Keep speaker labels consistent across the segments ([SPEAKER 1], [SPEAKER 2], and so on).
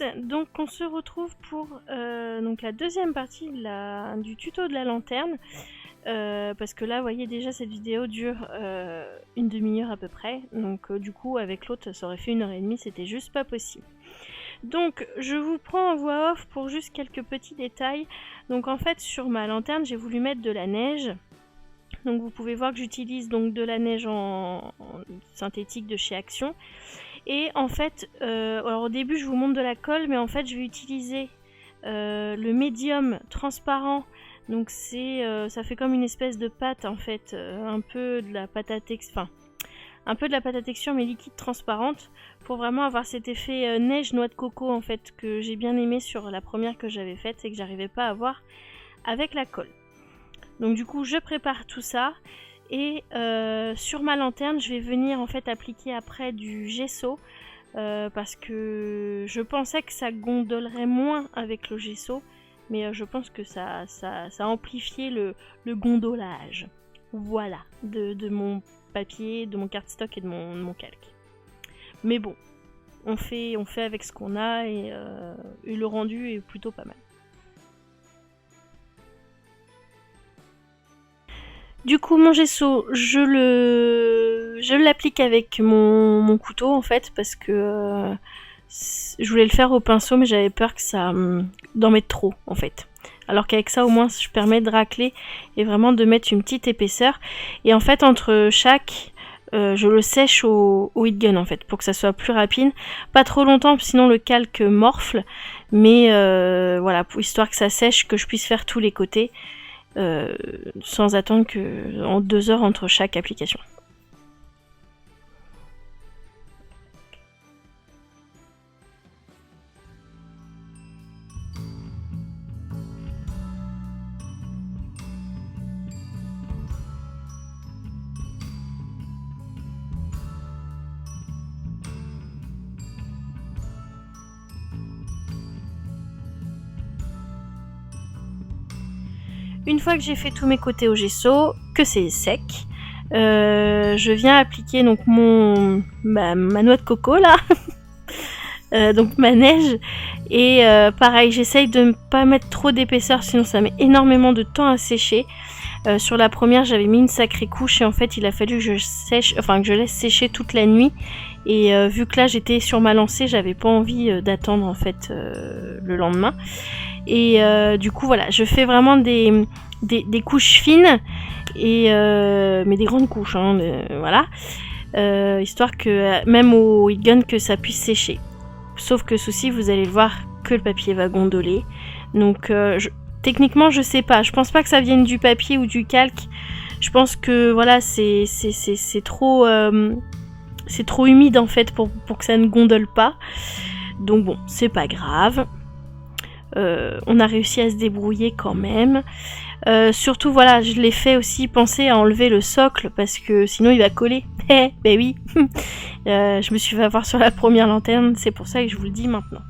[SPEAKER 1] tous, donc on se retrouve pour donc la deuxième partie du tuto de la lanterne, parce que là vous voyez déjà cette vidéo dure une demi-heure à peu près, donc du coup avec l'autre ça aurait fait 1h30, c'était juste pas possible. Donc je vous prends en voix off pour juste quelques petits détails. Donc en fait sur ma lanterne j'ai voulu mettre de la neige. Donc vous pouvez voir que j'utilise donc de la neige en synthétique de chez Action. Et en fait, alors au début je vous montre de la colle, mais en fait je vais utiliser le médium transparent. Donc ça fait comme une espèce de pâte en fait, un peu de la pâte à texture, un peu de la pâte à texture mais liquide transparente, pour vraiment avoir cet effet neige noix de coco en fait que j'ai bien aimé sur la première que j'avais faite et que j'arrivais pas à avoir avec la colle. Donc du coup je prépare tout ça. Et sur ma lanterne, je vais venir en fait appliquer après du gesso parce que je pensais que ça gondolerait moins avec le gesso, mais je pense que ça a amplifié le gondolage. Voilà, de mon papier, de mon cardstock et de mon calque. Mais bon, on fait avec ce qu'on a et le rendu est plutôt pas mal. Du coup, mon gesso, je l'applique avec mon couteau en fait, parce que je voulais le faire au pinceau, mais j'avais peur que ça d'en mettre trop en fait. Alors qu'avec ça, au moins, je permets de racler et vraiment de mettre une petite épaisseur. Et en fait, entre chaque, je le sèche au heat gun en fait, pour que ça soit plus rapide. Pas trop longtemps, sinon le calque morfle. Mais voilà, histoire que ça sèche, que je puisse faire tous les côtés. Sans attendre en 2 heures entre chaque application. Une fois que j'ai fait tous mes côtés au gesso, que c'est sec, je viens appliquer donc ma noix de coco là, donc ma neige, et pareil j'essaye de ne pas mettre trop d'épaisseur sinon ça met énormément de temps à sécher. Sur la première j'avais mis une sacrée couche et en fait il a fallu que je laisse sécher toute la nuit, et vu que là j'étais sur ma lancée, j'avais pas envie d'attendre en fait le lendemain. Et du coup voilà, je fais vraiment des couches fines, et mais des grandes couches hein, voilà, histoire que même au heat gun que ça puisse sécher. Sauf que souci, vous allez le voir, que le papier va gondoler. Donc techniquement je sais pas, je pense pas que ça vienne du papier ou du calque. Je pense que voilà, c'est trop humide en fait pour que ça ne gondole pas. Donc bon, c'est pas grave. On a réussi à se débrouiller quand même. Surtout voilà, je l'ai fait aussi penser à enlever le socle parce que sinon il va coller. Ben oui. Je me suis fait avoir sur la première lanterne, c'est pour ça que je vous le dis maintenant.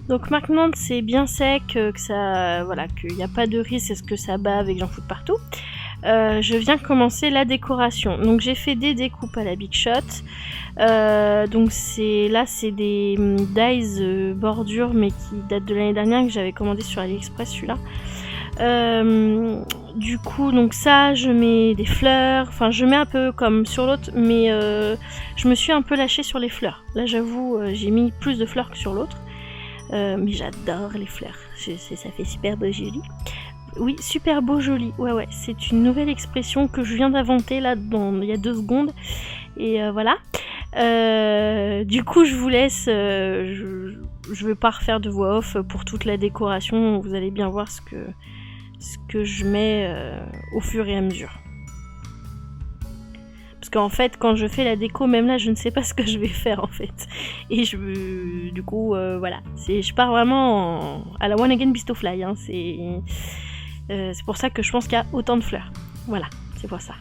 [SPEAKER 1] Donc maintenant que c'est bien sec, que ça, voilà, qu'il n'y a pas de risque à ce que ça bave et que j'en foute partout, je viens commencer la décoration. Donc j'ai fait des découpes à la Big Shot. Donc c'est des dies bordure mais qui datent de l'année dernière, que j'avais commandé sur AliExpress celui-là. Du coup donc ça je mets des fleurs, enfin je mets un peu comme sur l'autre, mais je me suis un peu lâchée sur les fleurs. Là j'avoue j'ai mis plus de fleurs que sur l'autre, mais j'adore les fleurs, ça fait super beau joli. Oui, super beau joli, ouais, c'est une nouvelle expression que je viens d'inventer là il y a 2 secondes, et voilà. Du coup je vous laisse, je vais pas refaire de voix off pour toute la décoration, vous allez bien voir ce que je mets au fur et à mesure. Parce qu'en fait quand je fais la déco, même là je ne sais pas ce que je vais faire en fait. Et du coup voilà, je pars vraiment à la One Again Beast of Fly, hein. C'est pour ça que je pense qu'il y a autant de fleurs. Voilà, c'est pour ça.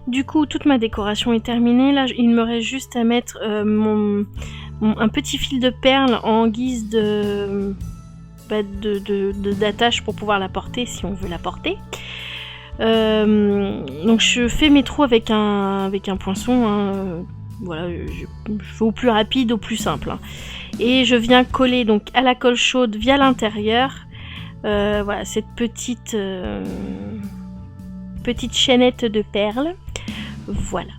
[SPEAKER 1] Du coup, toute ma décoration est terminée. Là, il me reste juste à mettre un petit fil de perles en guise d'attache pour pouvoir la porter si on veut la porter. Donc je fais mes trous avec un poinçon, hein. Voilà, je fais au plus rapide, au plus simple, hein. Et je viens coller donc à la colle chaude via l'intérieur, voilà, cette petite chaînette de perles. Voilà.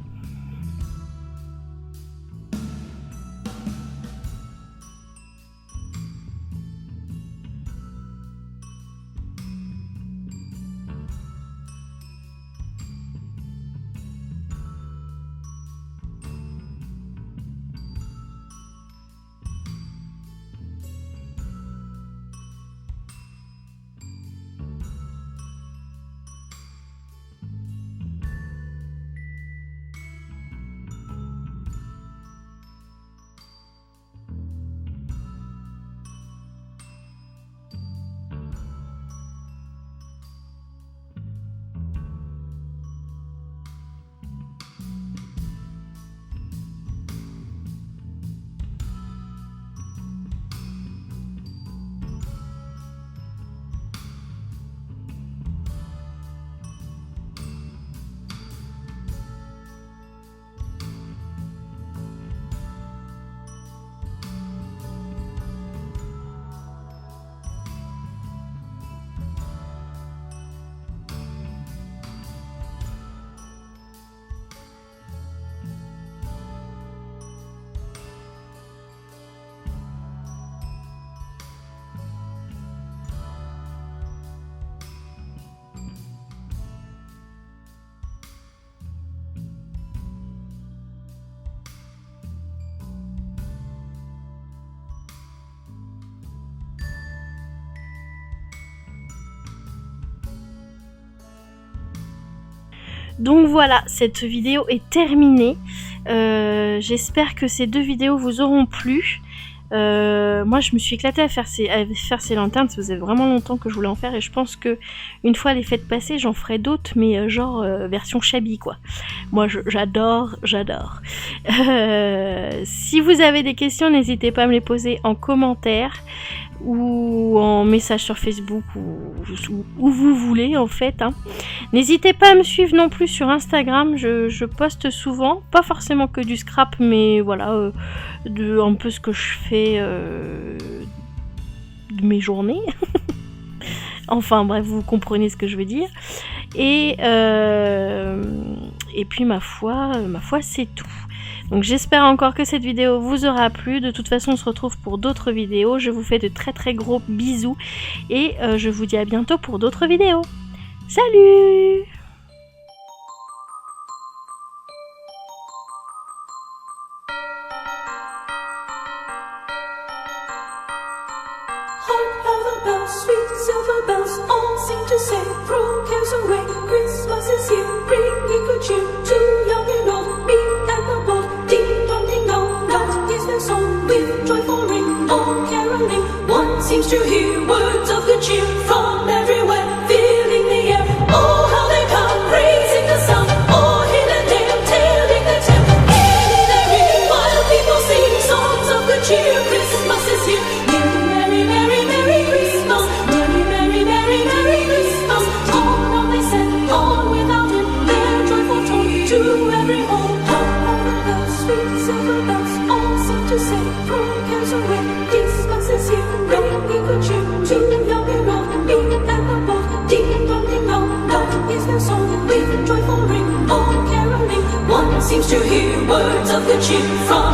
[SPEAKER 1] Donc voilà, cette vidéo est terminée. J'espère que ces 2 vidéos vous auront plu. Moi je me suis éclatée à faire ces lanternes, ça faisait vraiment longtemps que je voulais en faire et je pense que une fois les fêtes passées j'en ferai d'autres, mais genre version shabby quoi. Moi j'adore. Si vous avez des questions, n'hésitez pas à me les poser en commentaire ou en message sur Facebook ou où vous voulez en fait, hein. N'hésitez pas à me suivre non plus sur Instagram, je poste souvent, pas forcément que du scrap, mais voilà, un peu ce que je fais de mes journées. Enfin bref, vous comprenez ce que je veux dire. Et puis ma foi c'est tout. Donc j'espère encore que cette vidéo vous aura plu. De toute façon on se retrouve pour d'autres vidéos. Je vous fais de très très gros bisous. Et je vous dis à bientôt pour d'autres vidéos. Salut!
[SPEAKER 2] Sweet silver bells all seem to say, throw cares away, Christmas is here, bringing good cheer to young and old, me and the bold. Ding dong ding dong, that is their song, with joyful ring, all caroling. One seems to hear words of good cheer from everywhere, filling the air. Oh, how they come, praising the sun, all hill and dale, telling the tale. In their ring, while people sing songs of good cheer, Christmas is here. Merry, merry, merry, merry Christmas. Merry, merry, merry, merry Christmas. On they send, on without him, their joyful tone to every home. How the bells, sweet silver bells, all seem to say, throw cares away, Christmas is here, bringing good cheer to young and old, me and the bold. Ding dong ding dong, that is their song, with joyful ring, all caroling. One seems to hear words of good cheer from